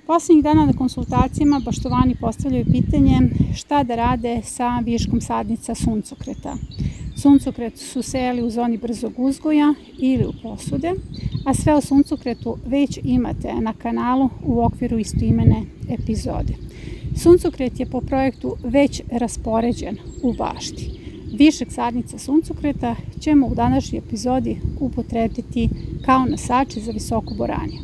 Poslednjih dana na konsultacijama baštovani postavljaju pitanje šta da rade sa viškom sadnica suncokreta. Suncokret su sejali u zoni brzog uzgoja ili u posude, a sve o suncokretu već imate na kanalu u okviru istoimene epizode. Suncokret je po projektu već raspoređen u bašti. Višak sadnica suncokreta ćemo u današnjoj epizodi upotrebiti kao nosači za visoku boraniju.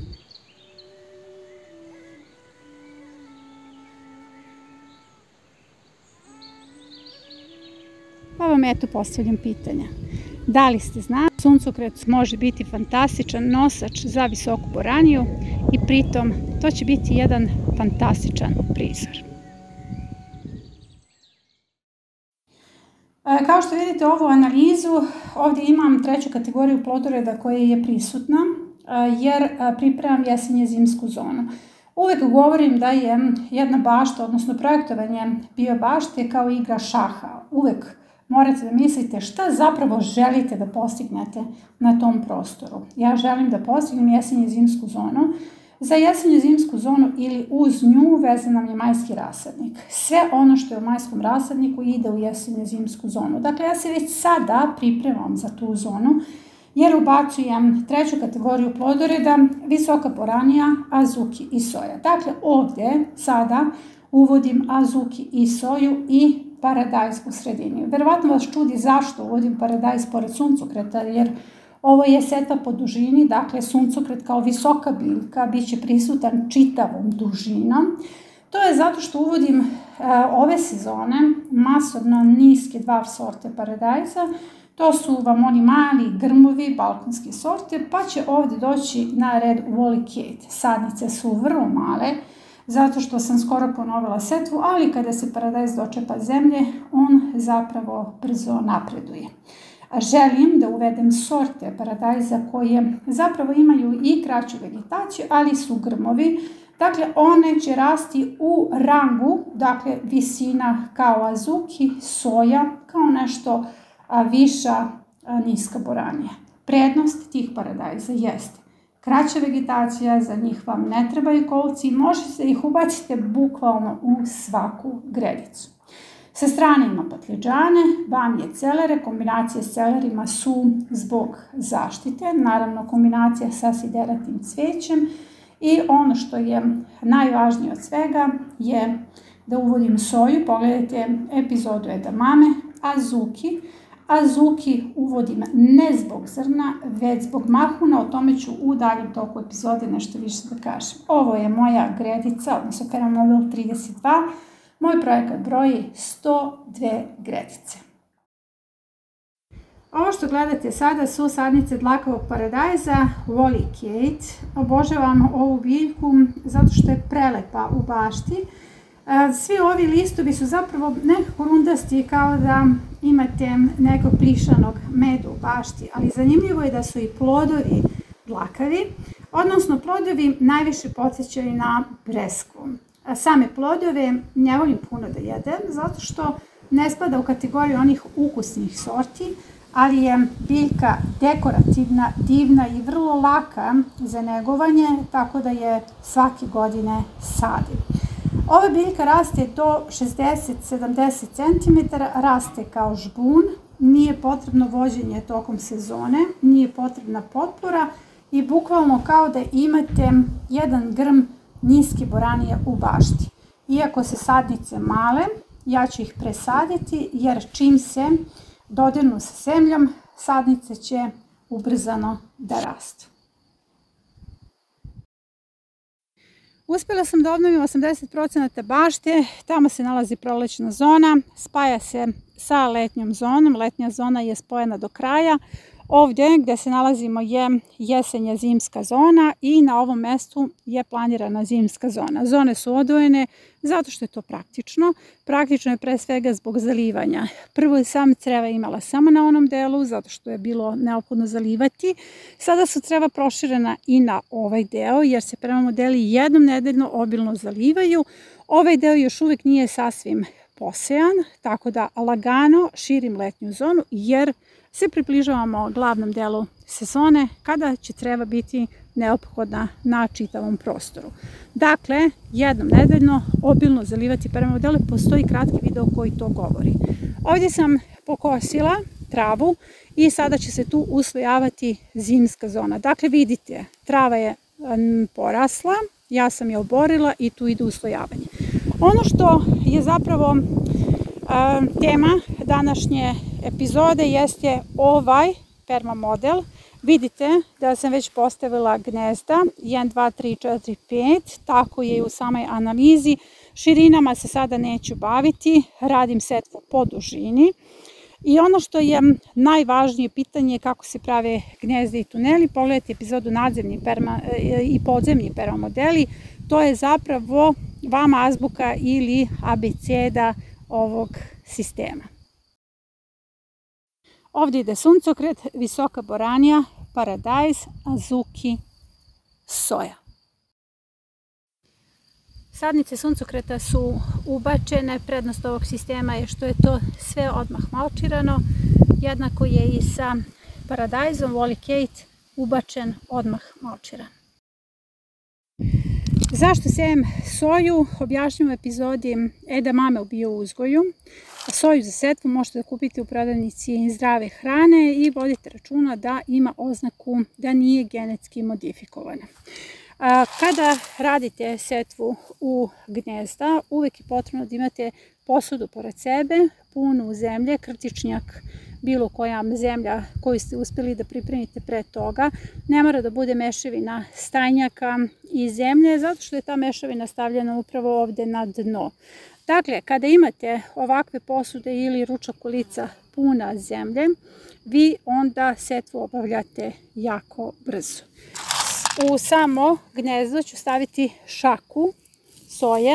Pa vam eto postavljam pitanja. Da li ste znali da suncokret može biti fantastičan nosač za visoku boraniju i pritom to će biti jedan fantastičan prizor. Kao što vidite ovu analizu, ovdje imam treću kategoriju plodoreda koja je prisutna jer pripremam jesenje-zimsku zonu. Uvek govorim da je jedna bašta, odnosno projektovanje biobašte kao igra šaha. Uvek morate da mislite šta zapravo želite da postignete na tom prostoru. Ja želim da postignem jesenje-zimsku zonu. Za jesenje-zimsku zonu ili uz nju vezan nam je majski rasadnik. Sve ono što je u majskom rasadniku ide u jesenje-zimsku zonu. Dakle, ja se već sada pripremam za tu zonu jer ubacujem treću kategoriju plodoreda, visoka boranija, azuki i soja. Dakle, ovdje sada uvodim azuki i soju i paradajz u sredini. Verovatno vas čudi zašto uvodim paradajz pored suncokreta, jer ovo je seta po dužini, dakle suncokret kao visoka biljka biće prisutan čitavom dužinom. To je zato što uvodim ove sezone masovno niske dva sorte paradajza. To su vam oni mali grmovi, balkonske sorte, pa će ovdje doći na red Wally Kate. Sadnice su vrlo male, zato što sam skoro ponovila setvu, ali kada se paradajz dočepa zemlje, on zapravo brzo napreduje. Želim da uvedem sorte paradajza koje zapravo imaju i kraću vegetaciju, ali su grmovi. Dakle, one će rasti u rangu, dakle visina kao azuki, soja, kao nešto viša niska boranija. Prednost tih paradajza jeste kraća vegetacija, za njih vam ne trebaju kolci, možete ih ubaciti bukvalno u svaku gredicu. Sa strane ima patliđane, bamje, celere, kombinacije s celerima su zbog zaštite, naravno kombinacija sa sideratim cvećem i ono što je najvažnije od svega je da uvodim soju, pogledajte epizodu edamame, azuki. Azuki uvodim ne zbog zrna, već zbog mahuna, o tome ću u daljem toku epizode nešto više da kažem. Ovo je moja gredica, odnosno Fermamodel 32. Moj projekat broji 102 gredice. Ovo što gledate sada su sadnice dlakavog paradajza Wally Kate. Obožavam ovu biljku zato što je prelepa u bašti. Svi ovi listovi su zapravo nekako rundasti kao da imate nekog plišanog meda u bašti, ali zanimljivo je da su i plodovi dlakavi, odnosno plodovi najviše podsjećaju na breskvu. Same plodove ne volim puno da jedem, zato što ne spada u kategoriju onih ukusnih sorti, ali je biljka dekorativna, divna i vrlo laka za negovanje, tako da je svake godine sadim. Ova biljka raste do 60-70 cm, raste kao žbun, nije potrebno vođenje tokom sezone, nije potrebna potpora i bukvalno kao da imate jedan grm niske boranije u bašti. Iako se sadnice male, ja ću ih presaditi jer čim se dodirnu sa zemljom, sadnice će ubrzano da rastu. Uspjela sam da obnovim 80% bašte, tamo se nalazi prolećna zona, spaja se sa letnjom zonom, letnja zona je spojena do kraja. Ovdje gdje se nalazimo je jesenja-zimska zona i na ovom mestu je planirana zimska zona. Zone su odvojene zato što je to praktično. Praktično je pre svega zbog zalivanja. Prvo sam creva imala samo na onom delu zato što je bilo neophodno zalivati. Sada su creva proširena i na ovaj deo jer se prema modeli jednom nedeljno obilno zalivaju. Ovaj deo još uvijek nije sasvim posejan, tako da lagano širim letnju zonu jer se približavamo glavnom delu sezone kada će creva biti neophodna na čitavom prostoru. Dakle, jednom nedeljno obilno zalivati permamodele, postoji kratki video koji to govori. Ovdje sam pokosila travu i sada će se tu uslojavati zimska zona. Dakle, vidite, trava je porasla, ja sam je oborila i tu ide uslojavanje. Ono što je zapravo tema današnje epizode jeste ovaj permamodel. Vidite da sam već postavila gnezda 1, 2, 3, 4, 5, tako je i u samoj analizi. Širinama se sada neću baviti, radim setvu po dužini. I ono što je najvažnije pitanje je kako se prave gnezde i tuneli. Pogledajte epizodu nadzemni i podzemni permamodeli. To je zapravo vama azbuka ili abeceda ovog sistema. Ovdje ide suncokret, visoka boranija, paradajz, azuki, soja. Sadnice suncokreta su ubačene, prednost ovog sistema je što je to sve odmah malčirano, jednako je i sa paradajzom, Wally Kate, ubačen odmah malčiran. Zašto sejem soju? Objašnjam u epizodi edamame u biouzgoju. Soju za setvu možete da kupite u prodavnici zdrave hrane i vodite računa da ima oznaku da nije genetski modifikovana. Kada radite setvu u gnezda, uvek je potrebno da imate posudu pored sebe, punu zemlje, krtičnjak, bilo koja zemlja koju ste uspjeli da pripremite pre toga. Ne mora da bude mešavina stajnjaka i zemlje, zato što je ta mešavina stavljena upravo ovde na dno. Dakle, kada imate ovakve posude ili ručna kolica puna zemlje, vi onda setvu obavljate jako brzo. U samo gnezdo ću staviti šaku soje,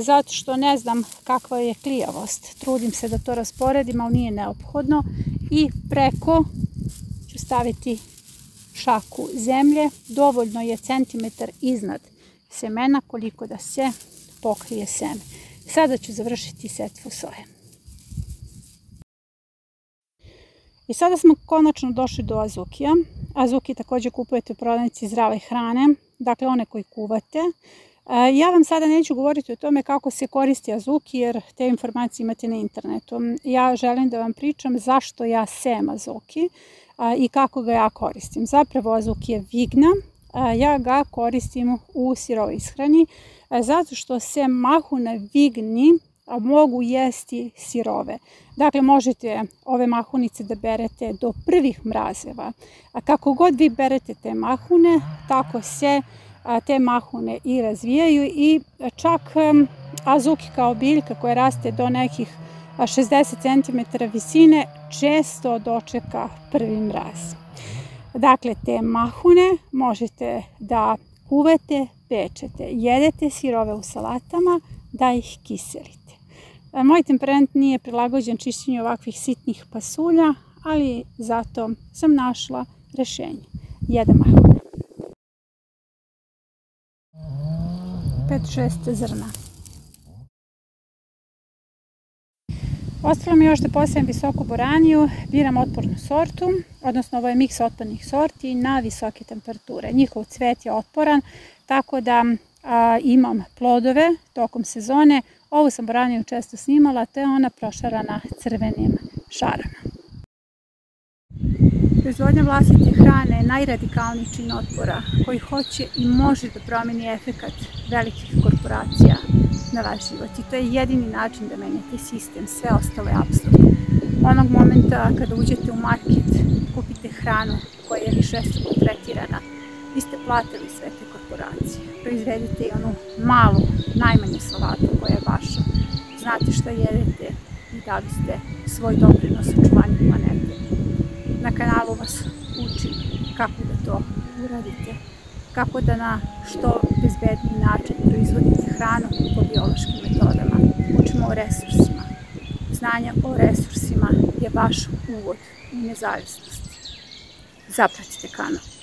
zato što ne znam kakva je klijavost. Trudim se da to rasporedim, ali nije neophodno. I preko ću staviti šaku zemlje. Dovoljno je centimetar iznad semena koliko da se pokrije seme. Sada ću završiti setvu soje. I sada smo konačno došli do azukija. Azuki također kupujete u prodavnici zdrave hrane, dakle one koji kuvate. Ja vam sada neću govoriti o tome kako se koristi azuki jer te informacije imate na internetu. Ja želim da vam pričam zašto ja sejem azuki i kako ga ja koristim. Zapravo azuki je vigna, ja ga koristim u sirovoj ishrani zato što se mahune vigni mogu jesti sirove. Dakle, možete ove mahunice da berete do prvih mrazeva. A kako god vi berete te mahune, tako se te mahune i razvijaju i čak azuki kao biljka koja raste do nekih 60 cm visine često dočeka prvi mraz. Dakle, te mahune možete da kuvate, pečete, jedete sirove u salatama, da ih kiselite. Moj temperament nije prilagođen čišćenju ovakvih sitnih pasulja, ali zato sam našla rešenje. Jedem mahune. 5-6 zrna. Ostalo mi još da posajem visoku boraniju, biram otpornu sortu, odnosno ovo je miks otpornih sorti na visoke temperature. Njihov cvet je otporan, tako da imam plodove tokom sezone. Ovu sam boraniju često snimala, to je ona prošarana crvenim šarama. Proizvodnja vlastite hrane je najradikalniji čin otpora koji hoće i može da promeni efekat velikih korporacija na vaš život. I to je jedini način da menjate sistem, sve ostalo je apsurdno. Onog momenta kada uđete u market, kupite hranu koja je višestruko tretirana, vi ste platili sve te korporacije. Proizvedite i onu malu, najmanju salatu koja je vaša. Znate šta jedete i dali ste svoj doprinos očuvanju planete. Na kanalu vas učim kako da to uradite, kako da na što bezbedniji način proizvodite hranu po biološkim metodama. Učimo o resursima. Znanje o resursima je vaš uvod u nezavisnost. Zapratite kanal.